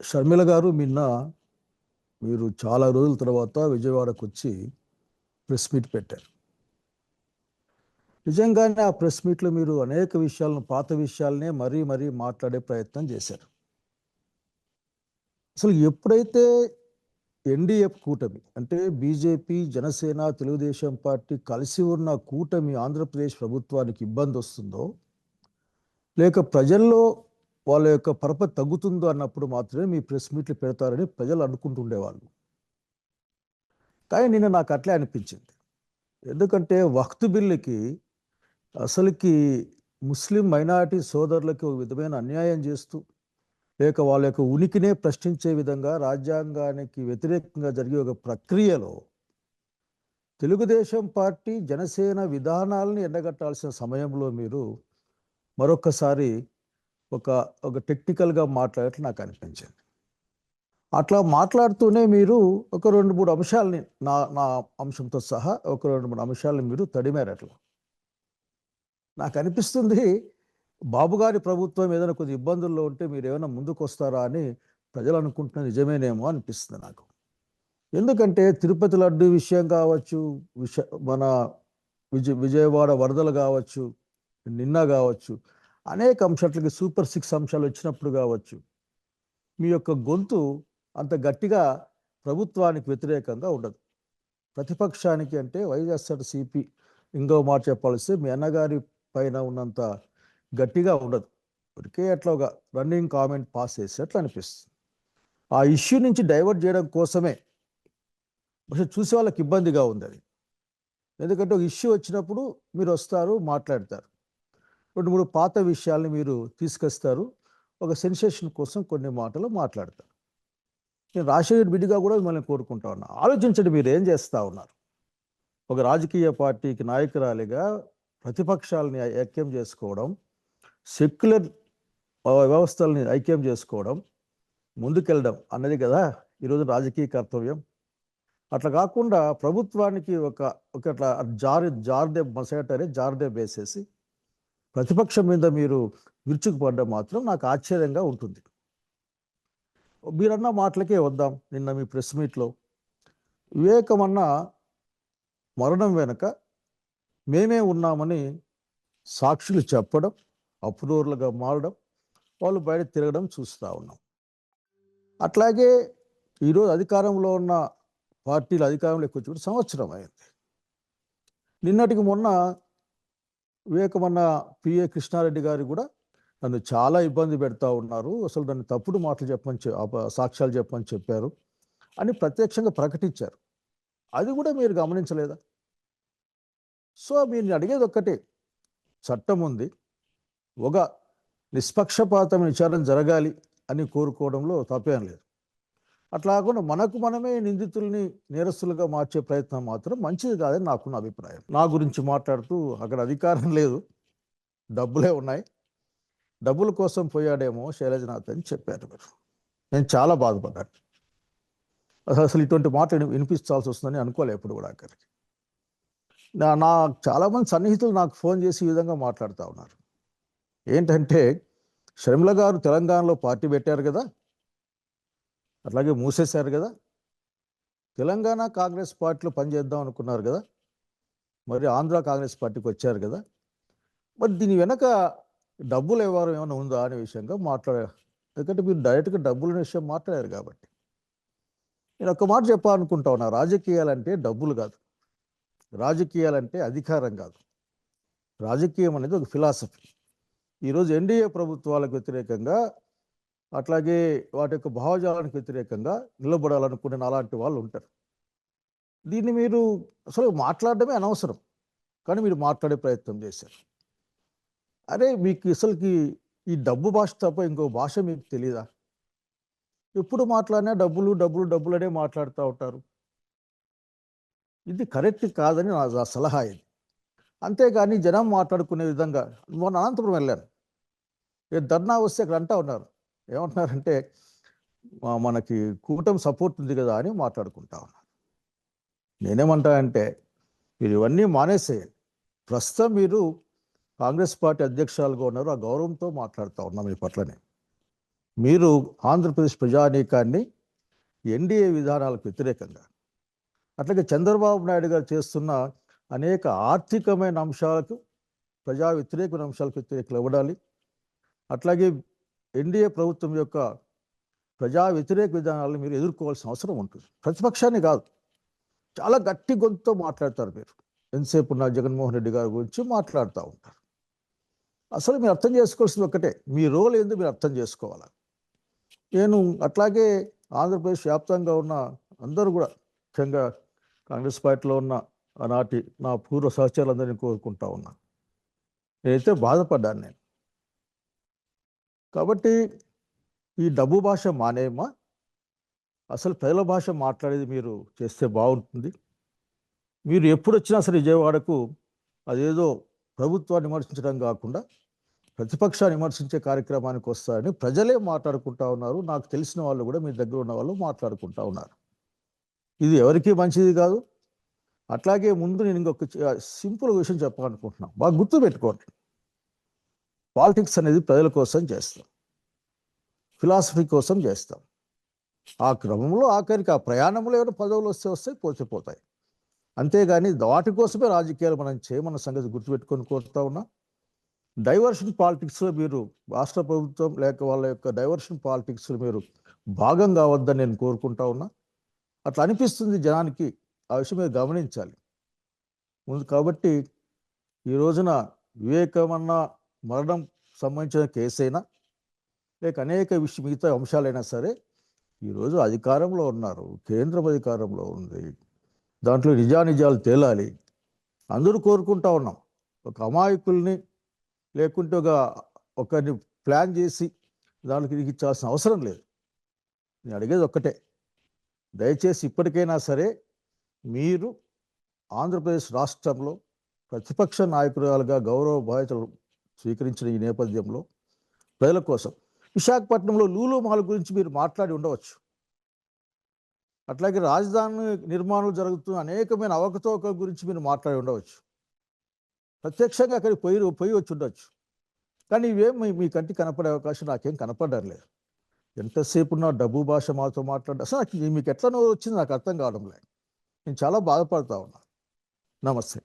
షర్మిల గారు మీరు చాలా రోజుల తర్వాత విజయవాడకు వచ్చి ప్రెస్ మీట్ పెట్టారు. నిజంగానే ఆ ప్రెస్ మీట్లో మీరు అనేక విషయాలను, పాత విషయాలనే మరీ మరీ మాట్లాడే ప్రయత్నం చేశారు. అసలు ఎప్పుడైతే ఎన్డీఎఫ్ కూటమి అంటే బీజేపీ, జనసేన, తెలుగుదేశం పార్టీ కలిసి ఉన్న కూటమి ఆంధ్రప్రదేశ్ ప్రభుత్వానికి ఇబ్బంది వస్తుందో, లేక ప్రజల్లో వాళ్ళ యొక్క పరపతి తగ్గుతుందో అన్నప్పుడు మాత్రమే మీ ప్రెస్ మీట్లు పెడతారని ప్రజలు అనుకుంటుండేవాళ్ళు. కానీ నిన్న నాకు అట్లే అనిపించింది. ఎందుకంటే వక్త్ బిల్లుకి అసలుకి ముస్లిం మైనారిటీ సోదరులకు ఒక విధమైన అన్యాయం చేస్తూ, లేక వాళ్ళ యొక్క ఉనికినే ప్రశ్నించే విధంగా రాజ్యాంగానికి వ్యతిరేకంగా జరిగే ఒక ప్రక్రియలో తెలుగుదేశం పార్టీ, జనసేన విధానాలను ఎండగట్టాల్సిన సమయంలో మీరు మరొకసారి ఒక ఒక టెక్నికల్గా మాట్లాడేట్లు నాకు అనిపించింది. అట్లా మాట్లాడుతూనే మీరు ఒక 2-3 అంశాలని నా నా అంశంతో సహా ఒక 2-3 అంశాలను మీరు తడిమారు. అట్లా నాకు అనిపిస్తుంది, బాబు గారి ప్రభుత్వం ఏదైనా కొద్ది ఇబ్బందుల్లో ఉంటే మీరు ఏమైనా ముందుకు వస్తారా అని ప్రజలు అనుకుంటున్న నిజమేనేమో అనిపిస్తుంది నాకు. ఎందుకంటే తిరుపతి లడ్డు విషయం కావచ్చు, మన విజయవాడ వరదలు కావచ్చు, నిన్న కావచ్చు, అనేక అంశాలకి సూపర్ 6 అంశాలు వచ్చినప్పుడు కావచ్చు, మీ యొక్క గొంతు అంత గట్టిగా ప్రభుత్వానికి వ్యతిరేకంగా ఉండదు. ప్రతిపక్షానికి అంటే వైఎస్ఆర్సీపీ ఇంకో మాట చెప్పాల్సి మీ అన్నగారి పైన ఉన్నంత గట్టిగా ఉండదు. ఇప్పటికే అట్లా ఒక రన్నింగ్ కామెంట్ పాస్ చేసేట్లు అనిపిస్తుంది. ఆ ఇష్యూ నుంచి డైవర్ట్ చేయడం కోసమే പക്ഷെ చూసే వాళ్ళకి ఇబ్బందిగా ఉంది అది. ఎందుకంటే ఒక ఇష్యూ వచ్చినప్పుడు మీరు వస్తారు, మాట్లాడతారు, 2-3 పాత విషయాల్ని మీరు తీసుకొస్తారు, ఒక సెన్సేషన్ కోసం కొన్ని మాటలు మాట్లాడతారు. నేను రాజశేఖర్ బిడ్డగా కూడా మిమ్మల్ని కోరుకుంటా ఉన్నా, ఆలోచించండి మీరు ఏం చేస్తూ ఉన్నారు. ఒక రాజకీయ పార్టీకి నాయకురాలిగా ప్రతిపక్షాలని ఐక్యం చేసుకోవడం, సెక్యులర్ వ్యవస్థల్ని ఐక్యం చేసుకోవడం, ముందుకెళ్ళడం అన్నది కదా ఈరోజు రాజకీయ కర్తవ్యం. అట్లా కాకుండా ప్రభుత్వానికి ఒకట్లా జార్దే వేసేసి ప్రతిపక్షం మీద మీరు విరుచుకుపడ్డం మాత్రం నాకు ఆశ్చర్యంగా ఉంటుంది. మీరన్న మాటలకే వద్దాం. నిన్న మీ ప్రెస్ మీట్లో వివేకమన్న మరణం వెనుక మేమే ఉన్నామని సాక్షులు చెప్పడం, అప్రూవర్లుగా మారడం, వాళ్ళు బయట తిరగడం చూస్తూ ఉన్నాం. అట్లాగే ఈరోజు అధికారంలో ఉన్న పార్టీలు అధికారంలోకి వచ్చి సంవత్సరం అయింది. నిన్నటికి మొన్న వివేకమన్న పిఏ కృష్ణారెడ్డి గారు కూడా నన్ను చాలా ఇబ్బంది పెడతా ఉన్నారు, అసలు నన్ను తప్పుడు మాటలు చెప్పని సాక్ష్యాలు చెప్పని చెప్పారు అని ప్రత్యక్షంగా ప్రకటించారు. అది కూడా మీరు గమనించలేదా? సో మీరు అడిగేది ఒక్కటే, చట్టం ఉంది, ఒక నిష్పక్షపాతమైన విచారణ జరగాలి అని కోరుకోవడంలో తప్పేం లేదు. అట్లా కాకుండా మనమే నిందితుల్ని నేరస్తులుగా మార్చే ప్రయత్నం మాత్రం మంచిది కాదని నాకున్న అభిప్రాయం. నా గురించి మాట్లాడుతూ అక్కడ అధికారం లేదు, డబ్బులే ఉన్నాయి, డబ్బుల కోసం పోయాడేమో శైలజనాథ్ అని చెప్పారు మీరు. నేను చాలా బాధపడ్డాను. అసలు ఇటువంటి మాటలు వినిపించాల్సి వస్తుందని అనుకోలే ఎప్పుడు కూడా. అక్కడికి నా చాలామంది సన్నిహితులు నాకు ఫోన్ చేసి ఈ విధంగా మాట్లాడుతూ ఉన్నారు. ఏంటంటే, షర్మిల గారు తెలంగాణలో పార్టీ పెట్టారు కదా, అట్లాగే మూసేశారు కదా, తెలంగాణ కాంగ్రెస్ పార్టీలో పనిచేద్దాం అనుకున్నారు కదా, మరి ఆంధ్ర కాంగ్రెస్ పార్టీకి వచ్చారు కదా, మరి దీని వెనక డబ్బులు వ్యవహారం ఏమైనా ఉందా అనే విషయంగా మాట్లాడారు. ఎందుకంటే మీరు డైరెక్ట్గా డబ్బుల విషయం మాట్లాడారు కాబట్టి నేను ఒక్క మాట చెప్పాలనుకుంటా ఉన్నా. రాజకీయాలంటే డబ్బులు కాదు, రాజకీయాలంటే అధికారం కాదు, రాజకీయం అనేది ఒక ఫిలాసఫీ. ఈరోజు ఎన్డీఏ ప్రభుత్వాలకు వ్యతిరేకంగా, అట్లాగే వాటి యొక్క భావజాలానికి వ్యతిరేకంగా నిలబడాలనుకునే అలాంటి వాళ్ళు ఉంటారు. దీన్ని మీరు అసలు మాట్లాడడమే అనవసరం, కానీ మీరు మాట్లాడే ప్రయత్నం చేశారు. అరే మీకు అసలుకి ఈ డబ్బు భాష తప్ప ఇంకో భాష మీకు తెలీదా? ఎప్పుడు మాట్లాడినా డబ్బులు డబ్బులు డబ్బులు అనే మాట్లాడుతూ ఉంటారు. ఇది కరెక్ట్ కాదని నా సలహా ఇది. అంతేగాని జనం మాట్లాడుకునే విధంగా. మొన్న అనంతపురం వెళ్ళాను, ధర్నా వస్తే అక్కడ అంటా ఉన్నారు, ఏమంటున్నారంటే మనకి కూటమి సపోర్ట్ ఉంది కదా అని మాట్లాడుకుంటా ఉన్నారు. నేనేమంటా అంటే మీరు ఇవన్నీ మానేసేయండి. ప్రస్తుతం మీరు కాంగ్రెస్ పార్టీ అధ్యక్షురాలుగా ఉన్నారు, ఆ గౌరవంతో మాట్లాడుతూ ఉన్నాం మీ పట్లనే. మీరు ఆంధ్రప్రదేశ్ ప్రజానీకాన్ని ఎన్డీఏ విధానాలకు వ్యతిరేకంగా, అట్లాగే చంద్రబాబు నాయుడు గారు చేస్తున్న అనేక ఆర్థికమైన అంశాలకు, ప్రజా వ్యతిరేకమైన అంశాలకు వ్యతిరేకలు ఇవ్వడాలి. అట్లాగే ఎన్డీఏ ప్రభుత్వం యొక్క ప్రజా వ్యతిరేక విధానాలను మీరు ఎదుర్కోవాల్సిన అవసరం ఉంటుంది. ప్రతిపక్షాన్ని కాదు, చాలా గట్టి గొంతుతో మాట్లాడతారు మీరు. ఎంతసేపు ఉన్న జగన్మోహన్ రెడ్డి గారి గురించి మాట్లాడుతూ ఉంటారు. అసలు మీరు అర్థం చేసుకోవాల్సింది ఒక్కటే, మీ రోల్ ఏందో మీరు అర్థం చేసుకోవాలి. నేను అట్లాగే ఆంధ్రప్రదేశ్ వ్యాప్తంగా ఉన్న అందరూ కూడా, ముఖ్యంగా కాంగ్రెస్ పార్టీలో ఉన్న ఆనాటి నా పూర్వ సహచరులందరినీ కోరుకుంటా ఉన్నా. నేనైతే బాధపడ్డాను నేను. కాబట్టి ఈ డబ్బు భాష మానేమా, అసలు ప్రజల భాష మాట్లాడేది మీరు చేస్తే బాగుంటుంది. మీరు ఎప్పుడు వచ్చినా సరే విజయవాడకు అదేదో ప్రభుత్వాన్ని విమర్శించడం కాకుండా ప్రతిపక్షాన్ని విమర్శించే కార్యక్రమానికి వస్తారని ప్రజలే మాట్లాడుకుంటా ఉన్నారు. నాకు తెలిసిన వాళ్ళు కూడా, మీ దగ్గర ఉన్న వాళ్ళు మాట్లాడుకుంటా ఉన్నారు. ఇది ఎవరికీ మంచిది కాదు. అట్లాగే ముందు నేను ఇంకొక సింపుల్ విషయం చెప్పాలనుకుంటున్నాను. బాగా గుర్తు పెట్టుకోండి, పాలిటిక్స్ అనేది ప్రజల కోసం చేస్తాం, ఫిలాసఫీ కోసం చేస్తాం. ఆ క్రమంలో ఆఖరికి ఆ ప్రయాణంలో ఏమైనా పదవులు వస్తాయి, పోతే. అంతేగాని వాటి కోసమే రాజకీయాలు మనం చేయమన్న సంగతి గుర్తుపెట్టుకొని కోరుతా ఉన్నా. డైవర్షన్ పాలిటిక్స్లో మీరు, రాష్ట్ర ప్రభుత్వం లేక వాళ్ళ యొక్క డైవర్షన్ పాలిటిక్స్లో మీరు భాగం కావద్దని నేను కోరుకుంటా ఉన్నా. అట్లా అనిపిస్తుంది జనానికి, ఆ విషయం మీరు గమనించాలి ముందు. కాబట్టి ఈ రోజున వివేకమన్న మరణం సంబంధించిన కేసైనా లేక అనేక మిగతా అంశాలైనా సరే, ఈరోజు అధికారంలో ఉన్నారు, కేంద్రం అధికారంలో ఉంది, దాంట్లో నిజానిజాలు తేలాలి. అందరూ కోరుకుంటా ఉన్నాం. ఒక అమాయకుల్ని లేకుంటే ఒకరిని ప్లాన్ చేసి దానికి ఇచ్చాల్సిన అవసరం లేదు. నేను అడిగేది ఒక్కటే, దయచేసి ఇప్పటికైనా సరే మీరు ఆంధ్రప్రదేశ్ రాష్ట్రంలో ప్రతిపక్ష నాయకురాలుగా గౌరవ బాధ్యతలు స్వీకరించిన ఈ నేపథ్యంలో ప్రజల కోసం విశాఖపట్నంలో లూలు మాల్ గురించి మీరు మాట్లాడి ఉండవచ్చు. అట్లాగే రాజధాని నిర్మాణం జరుగుతున్న అనేకమైన అవకతవకల గురించి మీరు మాట్లాడి ఉండవచ్చు. ప్రత్యక్షంగా అక్కడికి పోయి వచ్చి ఉండొచ్చు. కానీ ఇవేం మీ కంటికి కనపడే అవకాశం నాకేం కనపడడం లేదు. ఎంతసేపు నా డబ్బు భాష మాతో మాట్లాడి అసలు మీకు ఎట్లా నోరు వచ్చింది నాకు అర్థం కావడం లేదు. నేను చాలా బాధపడతా ఉన్నా. నమస్తే.